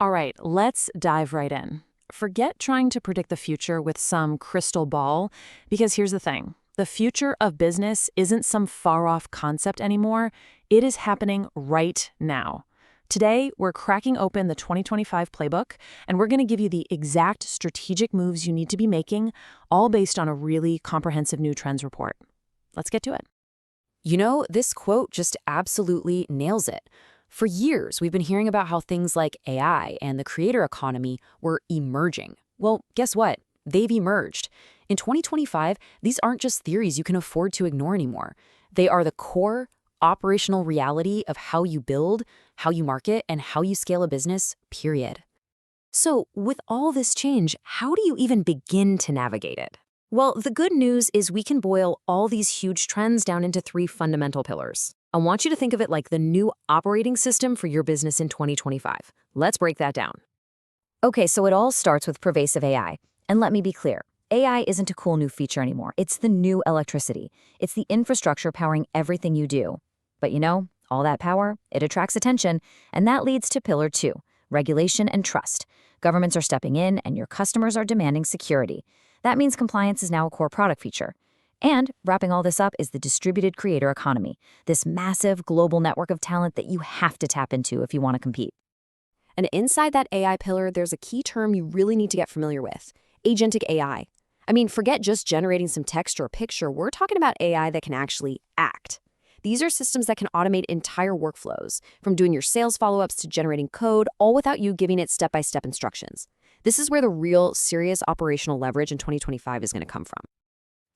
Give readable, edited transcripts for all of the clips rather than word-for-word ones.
All right, let's dive right in. Forget trying to predict the future with some crystal ball, because here's the thing. The future of business isn't some far-off concept anymore. It is happening right now. Today, we're cracking open the 2025 playbook, and we're going to give you the exact strategic moves you need to be making, all based on a really comprehensive new trends report. Let's get to it. You know, this quote just absolutely nails it. For years, we've been hearing about how things like AI and the creator economy were emerging. Well, guess what? They've emerged. In 2025, these aren't just theories you can afford to ignore anymore. They are the core, operational reality of how you build, how you market, and how you scale a business, period. So, with all this change, how do you even begin to navigate it? Well, the good news is we can boil all these huge trends down into three fundamental pillars. I want you to think of it like the new operating system for your business in 2025. Let's break that down. Okay, so it all starts with pervasive AI. And let me be clear, AI isn't a cool new feature anymore. It's the new electricity. It's the infrastructure powering everything you do. But you know, all that power, it attracts attention, and that leads to pillar two, regulation and trust. Governments are stepping in, and your customers are demanding security. That means compliance is now a core product feature. And wrapping all this up is the distributed creator economy, this massive global network of talent that you have to tap into if you want to compete. And inside that AI pillar, there's a key term you really need to get familiar with: agentic AI. I mean, forget just generating some text or a picture. We're talking about AI that can actually act. These are systems that can automate entire workflows, from doing your sales follow-ups to generating code, all without you giving it step-by-step instructions. This is where the real, serious operational leverage in 2025 is going to come from.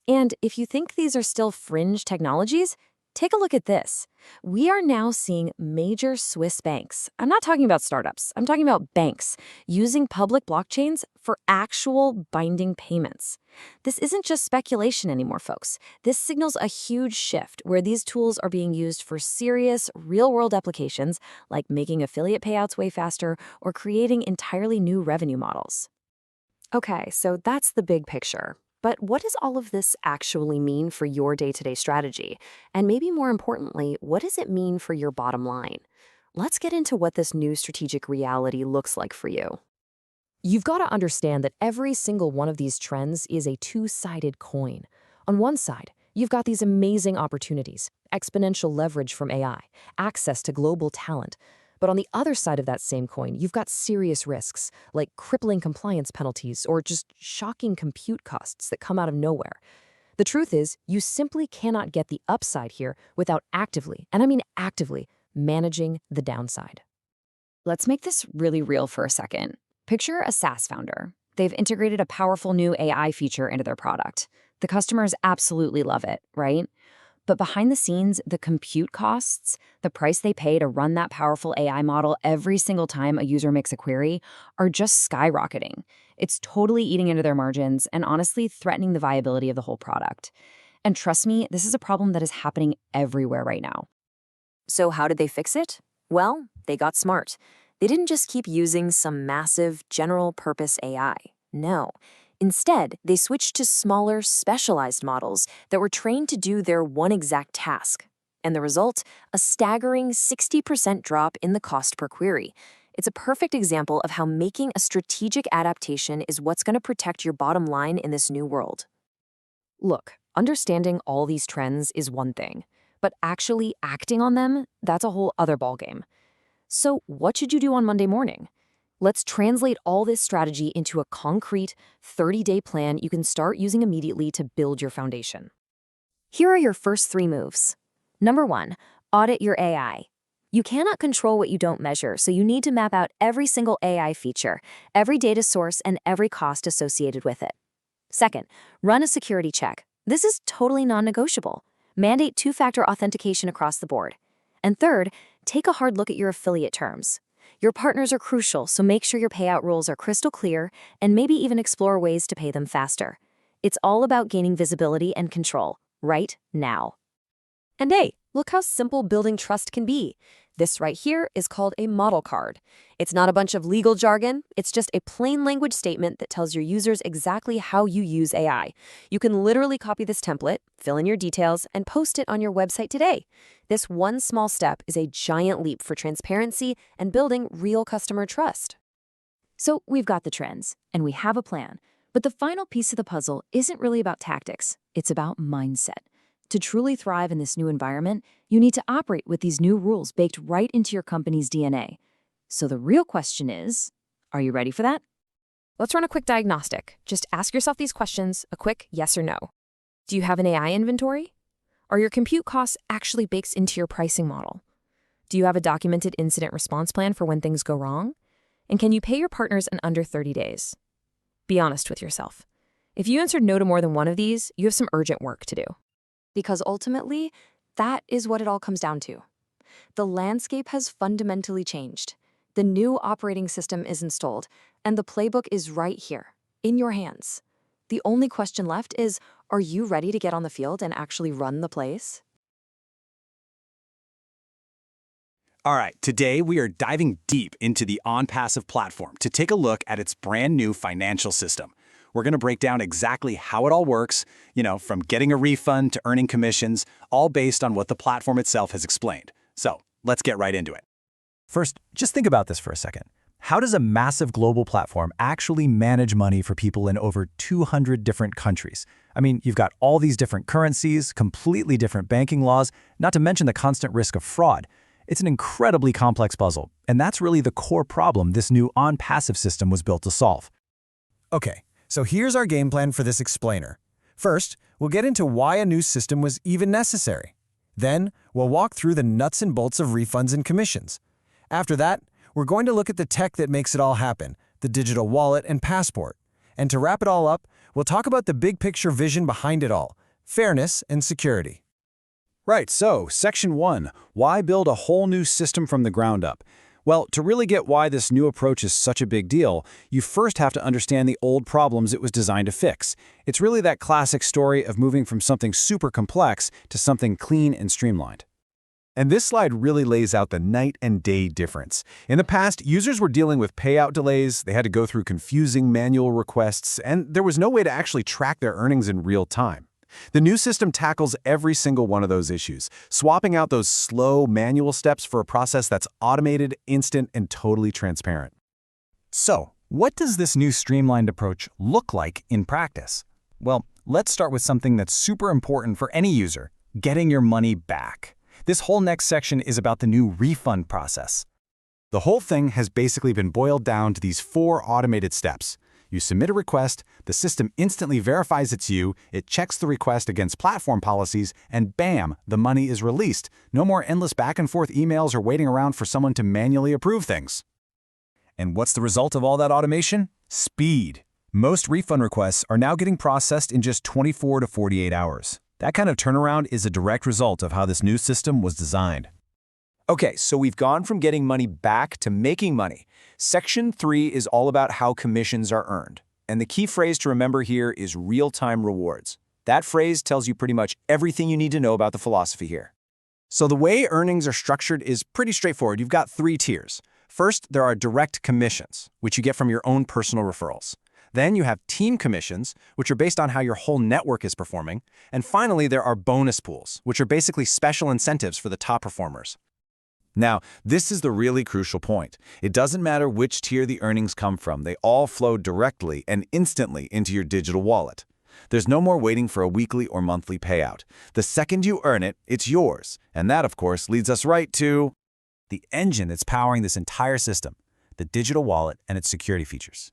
And if you think these are still fringe technologies, take a look at this. We are now seeing major Swiss banks. I'm not talking about startups. I'm talking about banks using public blockchains for actual binding payments. This isn't just speculation anymore, folks. This signals a huge shift where these tools are being used for serious, real-world applications like making affiliate payouts way faster or creating entirely new revenue models. Okay, so that's the big picture. But what does all of this actually mean for your day-to-day strategy? And maybe more importantly, what does it mean for your bottom line? Let's get into what this new strategic reality looks like for you. You've got to understand that every single one of these trends is a two-sided coin. On one side, you've got these amazing opportunities, exponential leverage from AI, access to global talent. But on the other side of that same coin, you've got serious risks, like crippling compliance penalties or just shocking compute costs that come out of nowhere. The truth is, you simply cannot get the upside here without actively, and I mean actively, managing the downside. Let's make this really real for a second. Picture a SaaS founder. They've integrated a powerful new AI feature into their product. The customers absolutely love it, right? But behind the scenes, the compute costs, the price they pay to run that powerful AI model every single time a user makes a query, are just skyrocketing. It's totally eating into their margins and honestly threatening the viability of the whole product. And trust me, this is a problem that is happening everywhere right now. So how did they fix it? Well, they got smart. They didn't just keep using some massive general-purpose AI. No. Instead, they switched to smaller, specialized models that were trained to do their one exact task. And the result? A staggering 60% drop in the cost per query. It's a perfect example of how making a strategic adaptation is what's going to protect your bottom line in this new world. Look, understanding all these trends is one thing, but actually acting on them, that's a whole other ballgame. So what should you do on Monday morning? Let's translate all this strategy into a concrete 30-day plan you can start using immediately to build your foundation. Here are your first three moves. Number one, audit your AI. You cannot control what you don't measure, so you need to map out every single AI feature, every data source, and every cost associated with it. Second, run a security check. This is totally non-negotiable. Mandate two-factor authentication across the board. And third, take a hard look at your affiliate terms. Your partners are crucial, so make sure your payout rules are crystal clear and maybe even explore ways to pay them faster. It's all about gaining visibility and control, right now. And hey, look how simple building trust can be. This right here is called a model card. It's not a bunch of legal jargon. It's just a plain language statement that tells your users exactly how you use AI. You can literally copy this template, fill in your details, and post it on your website today. This one small step is a giant leap for transparency and building real customer trust. So we've got the trends, and we have a plan. But the final piece of the puzzle isn't really about tactics. It's about mindset. To truly thrive in this new environment, you need to operate with these new rules baked right into your company's DNA. So the real question is, are you ready for that? Let's run a quick diagnostic. Just ask yourself these questions, a quick yes or no. Do you have an AI inventory? Are your compute costs actually baked into your pricing model? Do you have a documented incident response plan for when things go wrong? And can you pay your partners in under 30 days? Be honest with yourself. If you answered no to more than one of these, you have some urgent work to do. Because ultimately, that is what it all comes down to. The landscape has fundamentally changed. The new operating system is installed, and the playbook is right here, in your hands. The only question left is, are you ready to get on the field and actually run the place? All right, today we are diving deep into the ONPASSIVE platform to take a look at its brand new financial system. We're going to break down exactly how it all works, from getting a refund to earning commissions, all based on what the platform itself has explained. So let's get right into it. First, just think about this for a second. How does a massive global platform actually manage money for people in over 200 different countries? I mean, you've got all these different currencies, completely different banking laws, not to mention the constant risk of fraud. It's an incredibly complex puzzle, and that's really the core problem this new ONPASSIVE system was built to solve. Okay, so here's our game plan for this explainer. First, we'll get into why a new system was even necessary. Then, we'll walk through the nuts and bolts of refunds and commissions. After that, we're going to look at the tech that makes it all happen, the digital wallet and passport. And to wrap it all up, we'll talk about the big picture vision behind it all, fairness and security. Right, so Section 1, why build a whole new system from the ground up? Well, to really get why this new approach is such a big deal, you first have to understand the old problems it was designed to fix. It's really that classic story of moving from something super complex to something clean and streamlined. And this slide really lays out the night and day difference. In the past, users were dealing with payout delays, they had to go through confusing manual requests, and there was no way to actually track their earnings in real time. The new system tackles every single one of those issues, swapping out those slow manual steps for a process that's automated, instant, and totally transparent. So, what does this new streamlined approach look like in practice? Well, let's start with something that's super important for any user, getting your money back. This whole next section is about the new refund process. The whole thing has basically been boiled down to these 4 automated steps. You submit a request, the system instantly verifies it's you, it checks the request against platform policies, and bam, the money is released. No more endless back and forth emails or waiting around for someone to manually approve things. And what's the result of all that automation? Speed. Most refund requests are now getting processed in just 24 to 48 hours. That kind of turnaround is a direct result of how this new system was designed. Okay, so we've gone from getting money back to making money. Section 3 is all about how commissions are earned. And the key phrase to remember here is real-time rewards. That phrase tells you pretty much everything you need to know about the philosophy here. So the way earnings are structured is pretty straightforward. You've got 3 tiers. First, there are direct commissions, which you get from your own personal referrals. Then you have team commissions, which are based on how your whole network is performing. And finally, there are bonus pools, which are basically special incentives for the top performers. Now, this is the really crucial point. It doesn't matter which tier the earnings come from, they all flow directly and instantly into your digital wallet. There's no more waiting for a weekly or monthly payout. The second you earn it, it's yours. And that, of course, leads us right to the engine that's powering this entire system, the digital wallet and its security features.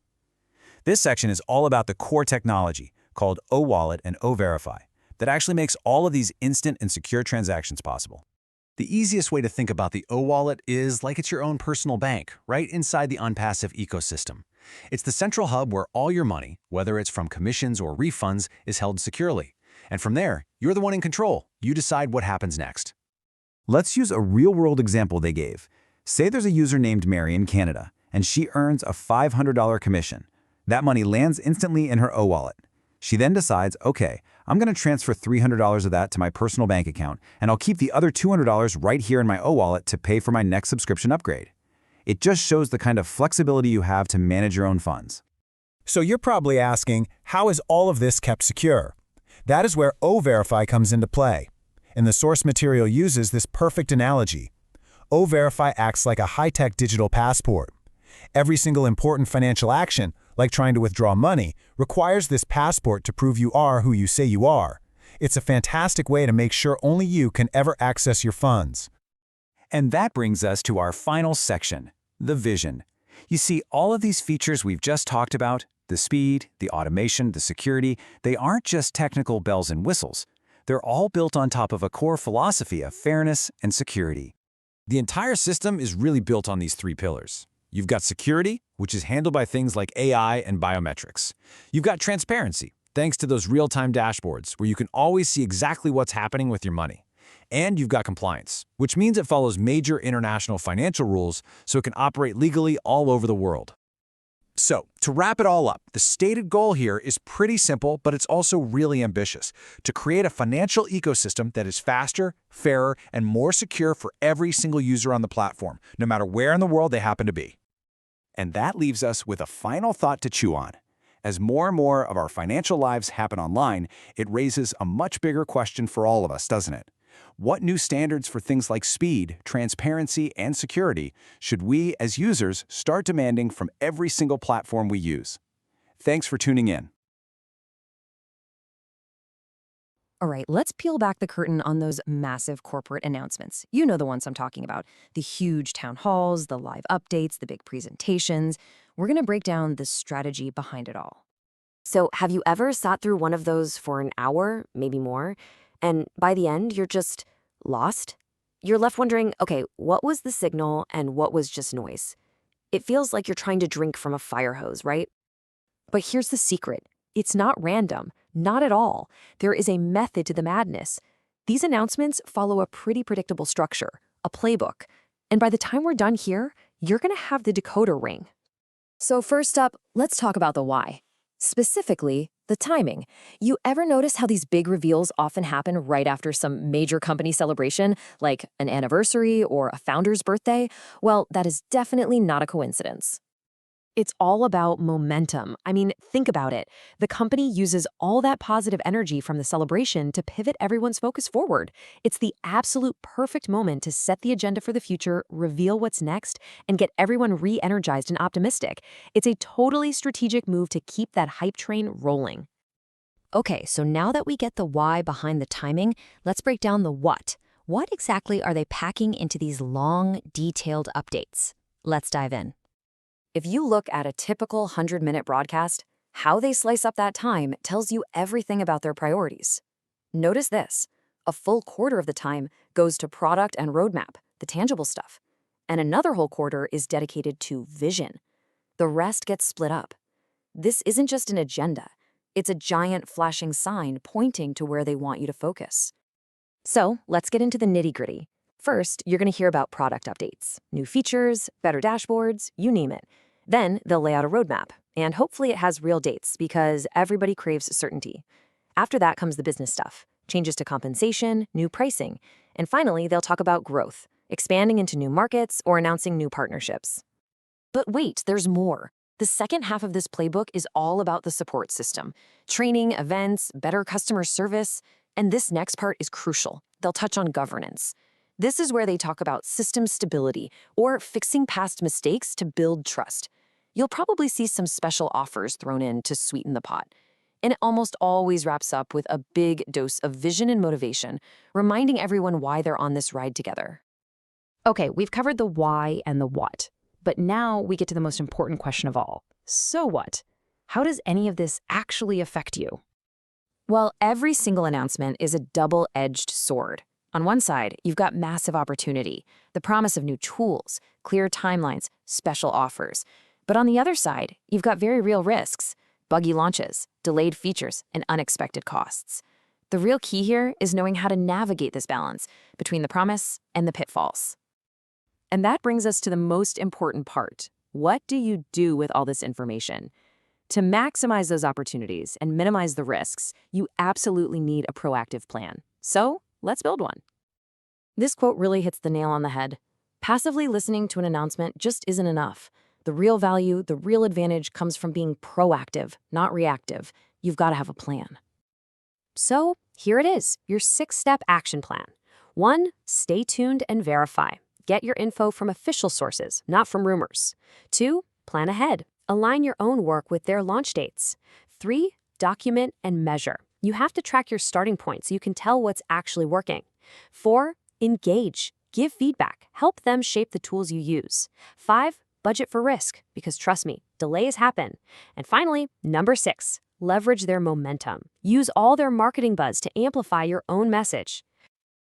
This section is all about the core technology, called OWallet and OVerify, that actually makes all of these instant and secure transactions possible. The easiest way to think about the OWallet is like it's your own personal bank, right inside the ONPASSIVE ecosystem. It's the central hub where all your money, whether it's from commissions or refunds, is held securely. And from there, you're the one in control. You decide what happens next. Let's use a real-world example they gave. Say there's a user named Mary in Canada, and she earns a $500 commission. That money lands instantly in her OWallet. She then decides, okay, I'm going to transfer $300 of that to my personal bank account, and I'll keep the other $200 right here in my OWallet to pay for my next subscription upgrade. It just shows the kind of flexibility you have to manage your own funds. So you're probably asking, how is all of this kept secure? That is where OVerify comes into play. And the source material uses this perfect analogy. OVerify acts like a high-tech digital passport. Every single important financial action, like trying to withdraw money, requires this passport to prove you are who you say you are. It's a fantastic way to make sure only you can ever access your funds. And that brings us to our final section, the vision. You see, all of these features we've just talked about, the speed, the automation, the security, they aren't just technical bells and whistles. They're all built on top of a core philosophy of fairness and security. The entire system is really built on these three pillars. You've got security, which is handled by things like AI and biometrics. You've got transparency, thanks to those real-time dashboards where you can always see exactly what's happening with your money. And you've got compliance, which means it follows major international financial rules so it can operate legally all over the world. So, to wrap it all up, the stated goal here is pretty simple, but it's also really ambitious: to create a financial ecosystem that is faster, fairer, and more secure for every single user on the platform, no matter where in the world they happen to be. And that leaves us with a final thought to chew on. As more and more of our financial lives happen online, it raises a much bigger question for all of us, doesn't it? What new standards for things like speed, transparency, and security should we, as users, start demanding from every single platform we use? Thanks for tuning in. All right, let's peel back the curtain on those massive corporate announcements. You know the ones I'm talking about. The huge town halls, the live updates, the big presentations. We're going to break down the strategy behind it all. So, have you ever sat through one of those for an hour, maybe more, and by the end, you're just lost? You're left wondering, okay, what was the signal and what was just noise? It feels like you're trying to drink from a fire hose, right? But here's the secret. It's not random, not at all. There is a method to the madness. These announcements follow a pretty predictable structure, a playbook. And by the time we're done here, you're going to have the decoder ring. So first up, let's talk about the why. Specifically, the timing. You ever notice how these big reveals often happen right after some major company celebration, like an anniversary or a founder's birthday? Well, that is definitely not a coincidence. It's all about momentum. I mean, think about it. The company uses all that positive energy from the celebration to pivot everyone's focus forward. It's the absolute perfect moment to set the agenda for the future, reveal what's next, and get everyone re-energized and optimistic. It's a totally strategic move to keep that hype train rolling. Okay, so now that we get the why behind the timing, let's break down the what. What exactly are they packing into these long, detailed updates? Let's dive in. If you look at a typical 100-minute broadcast, how they slice up that time tells you everything about their priorities. Notice this: a full quarter of the time goes to product and roadmap, the tangible stuff, and another whole quarter is dedicated to vision. The rest gets split up. This isn't just an agenda. It's a giant flashing sign pointing to where they want you to focus. So let's get into the nitty-gritty. First, you're going to hear about product updates, new features, better dashboards, you name it. Then they'll lay out a roadmap, and hopefully it has real dates because everybody craves certainty. After that comes the business stuff, changes to compensation, new pricing, and finally they'll talk about growth, expanding into new markets or announcing new partnerships. But wait, there's more. The second half of this playbook is all about the support system, training, events, better customer service, and this next part is crucial. They'll touch on governance. This is where they talk about system stability or fixing past mistakes to build trust. You'll probably see some special offers thrown in to sweeten the pot. And it almost always wraps up with a big dose of vision and motivation, reminding everyone why they're on this ride together. Okay, we've covered the why and the what, but now we get to the most important question of all. So what? How does any of this actually affect you? Well, every single announcement is a double-edged sword. On one side, you've got massive opportunity, the promise of new tools, clear timelines, special offers. But on the other side, you've got very real risks, buggy launches, delayed features, and unexpected costs. The real key here is knowing how to navigate this balance between the promise and the pitfalls. And that brings us to the most important part. What do you do with all this information? To maximize those opportunities and minimize the risks, you absolutely need a proactive plan. So, let's build one. This quote really hits the nail on the head. Passively listening to an announcement just isn't enough. The real value, the real advantage comes from being proactive, not reactive. You've got to have a plan. So here it is, your 6-step action plan. 1, stay tuned and verify. Get your info from official sources, not from rumors. 2, Plan ahead. Align your own work with their launch dates. 3. Document and measure. You have to track your starting point so you can tell what's actually working. 4. Engage. Give feedback. Help them shape the tools you use. 5. Budget for risk, because trust me, delays happen. And finally, number 6. Leverage their momentum. Use all their marketing buzz to amplify your own message.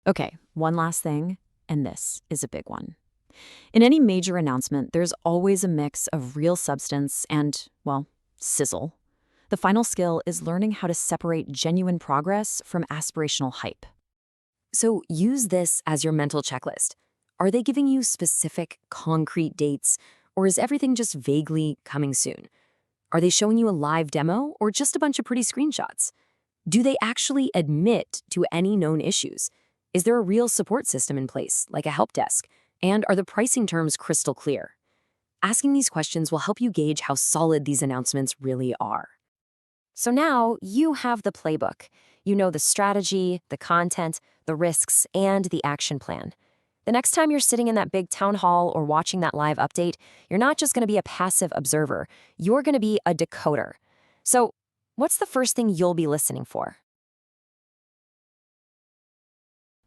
Okay, one last thing, and this is a big one. In any major announcement, there's always a mix of real substance and, well, sizzle. The final skill is learning how to separate genuine progress from aspirational hype. So use this as your mental checklist. Are they giving you specific, concrete dates, or is everything just vaguely coming soon? Are they showing you a live demo or just a bunch of pretty screenshots? Do they actually admit to any known issues? Is there a real support system in place, like a help desk? And are the pricing terms crystal clear? Asking these questions will help you gauge how solid these announcements really are. So now you have the playbook. You know the strategy, the content, the risks, and the action plan. The next time you're sitting in that big town hall or watching that live update, you're not just going to be a passive observer. You're going to be a decoder. So what's the first thing you'll be listening for?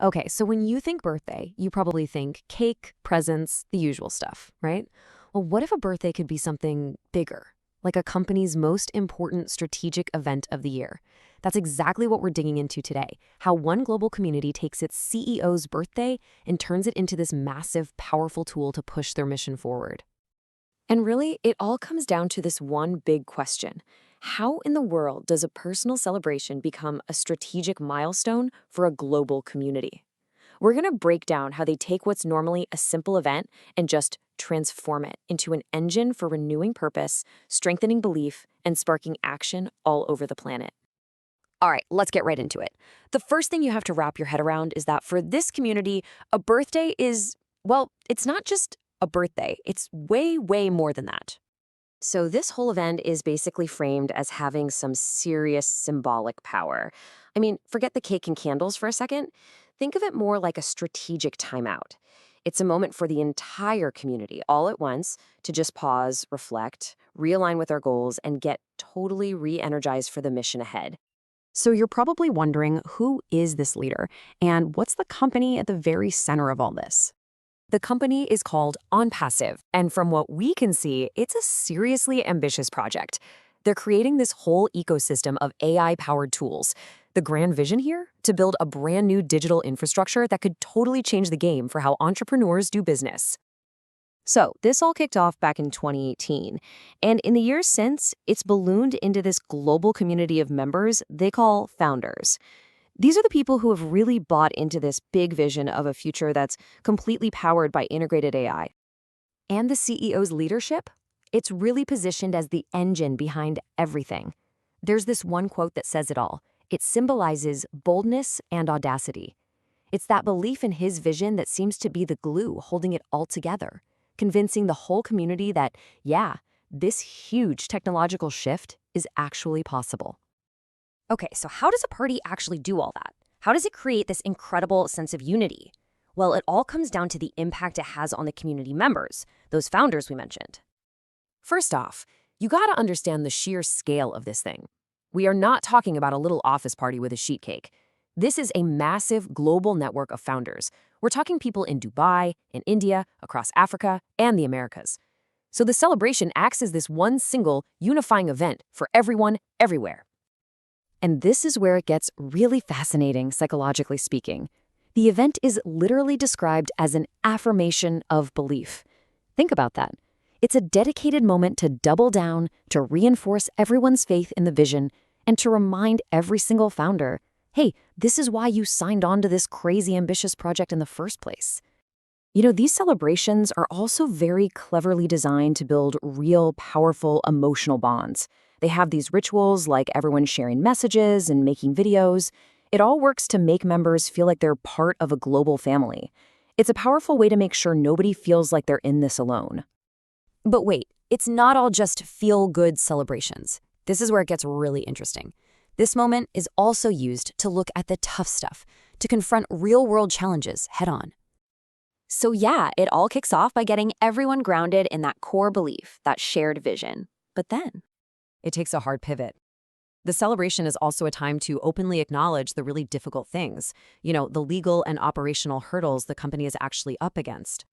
Okay, so when you think birthday, you probably think cake, presents, the usual stuff, right? Well, what if a birthday could be something bigger, like a company's most important strategic event of the year? That's exactly what we're digging into today, how one global community takes its CEO's birthday and turns it into this massive, powerful tool to push their mission forward. And really, it all comes down to this one big question. How in the world does a personal celebration become a strategic milestone for a global community? We're going to break down how they take what's normally a simple event and just transform it into an engine for renewing purpose, strengthening belief, and sparking action all over the planet. All right, let's get right into it. The first thing you have to wrap your head around is that for this community, a birthday is, well, it's not just a birthday. It's way, way more than that. So this whole event is basically framed as having some serious symbolic power. I mean, forget the cake and candles for a second. Think of it more like a strategic timeout. It's a moment for the entire community all at once to just pause, reflect, realign with our goals, and get totally re-energized for the mission ahead. So you're probably wondering, who is this leader, and what's the company at the very center of all this? The company is called ONPASSIVE, and from what we can see, it's a seriously ambitious project. They're creating this whole ecosystem of AI-powered tools. The grand vision here? To build a brand new digital infrastructure that could totally change the game for how entrepreneurs do business. So this all kicked off back in 2018, and in the years since, it's ballooned into this global community of members they call founders. These are the people who have really bought into this big vision of a future that's completely powered by integrated AI. And the CEO's leadership? It's really positioned as the engine behind everything. There's this one quote that says it all. It symbolizes boldness and audacity. It's that belief in his vision that seems to be the glue holding it all together, convincing the whole community that, yeah, this huge technological shift is actually possible. Okay, so how does a party actually do all that? How does it create this incredible sense of unity? Well, it all comes down to the impact it has on the community members, those founders we mentioned. First off, you gotta understand the sheer scale of this thing. We are not talking about a little office party with a sheet cake. This is a massive global network of founders. We're talking people in Dubai, in India, across Africa, and the Americas. So the celebration acts as this one single unifying event for everyone, everywhere. And this is where it gets really fascinating, psychologically speaking. The event is literally described as an affirmation of belief. Think about that. It's a dedicated moment to double down, to reinforce everyone's faith in the vision, and to remind every single founder, hey, this is why you signed on to this crazy ambitious project in the first place. You know, these celebrations are also very cleverly designed to build real, powerful, emotional bonds. They have these rituals like everyone sharing messages and making videos. It all works to make members feel like they're part of a global family. It's a powerful way to make sure nobody feels like they're in this alone. But wait, it's not all just feel-good celebrations. This is where it gets really interesting. This moment is also used to look at the tough stuff, to confront real-world challenges head-on. So yeah, it all kicks off by getting everyone grounded in that core belief, that shared vision. But then, It takes a hard pivot. The celebration is also a time to openly acknowledge the really difficult things, the legal and operational hurdles the company is actually up against.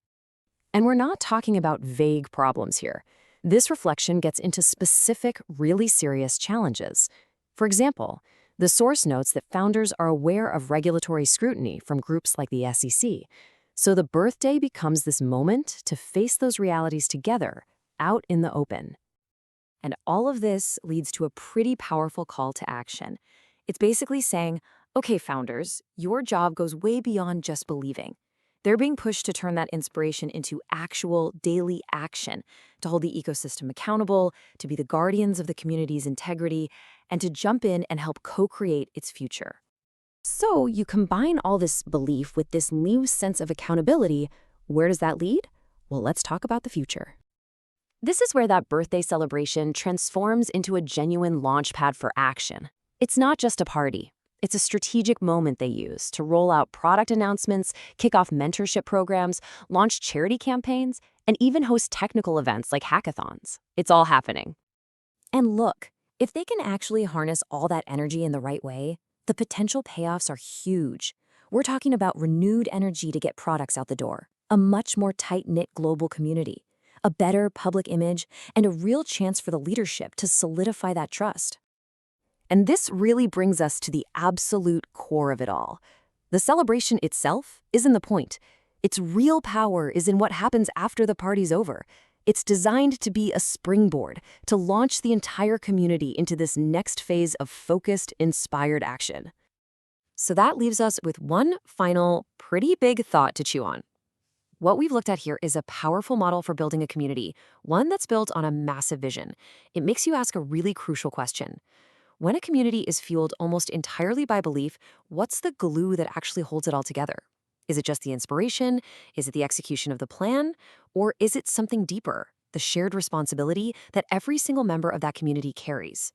And we're not talking about vague problems here. This reflection gets into specific, really serious challenges. For example, the source notes that founders are aware of regulatory scrutiny from groups like the SEC. So the birthday becomes this moment to face those realities together, out in the open. And all of this leads to a pretty powerful call to action. It's basically saying, okay, founders, your job goes way beyond just believing. They're being pushed to turn that inspiration into actual daily action, to hold the ecosystem accountable, to be the guardians of the community's integrity, and to jump in and help co-create its future. So you combine all this belief with this new sense of accountability. Where does that lead? Well, let's talk about the future. This is where that birthday celebration transforms into a genuine launchpad for action. It's not just a party. It's a strategic moment they use to roll out product announcements, kick off mentorship programs, launch charity campaigns, and even host technical events like hackathons. It's all happening. And look, if they can actually harness all that energy in the right way, the potential payoffs are huge. We're talking about renewed energy to get products out the door, a much more tight-knit global community, a better public image, and a real chance for the leadership to solidify that trust. And this really brings us to the absolute core of it all. The celebration itself isn't the point. Its real power is in what happens after the party's over. It's designed to be a springboard to launch the entire community into this next phase of focused, inspired action. So that leaves us with one final, pretty big thought to chew on. What we've looked at here is a powerful model for building a community, one that's built on a massive vision. It makes you ask a really crucial question. When a community is fueled almost entirely by belief, what's the glue that actually holds it all together? Is it just the inspiration? Is it the execution of the plan? Or is it something deeper, the shared responsibility that every single member of that community carries?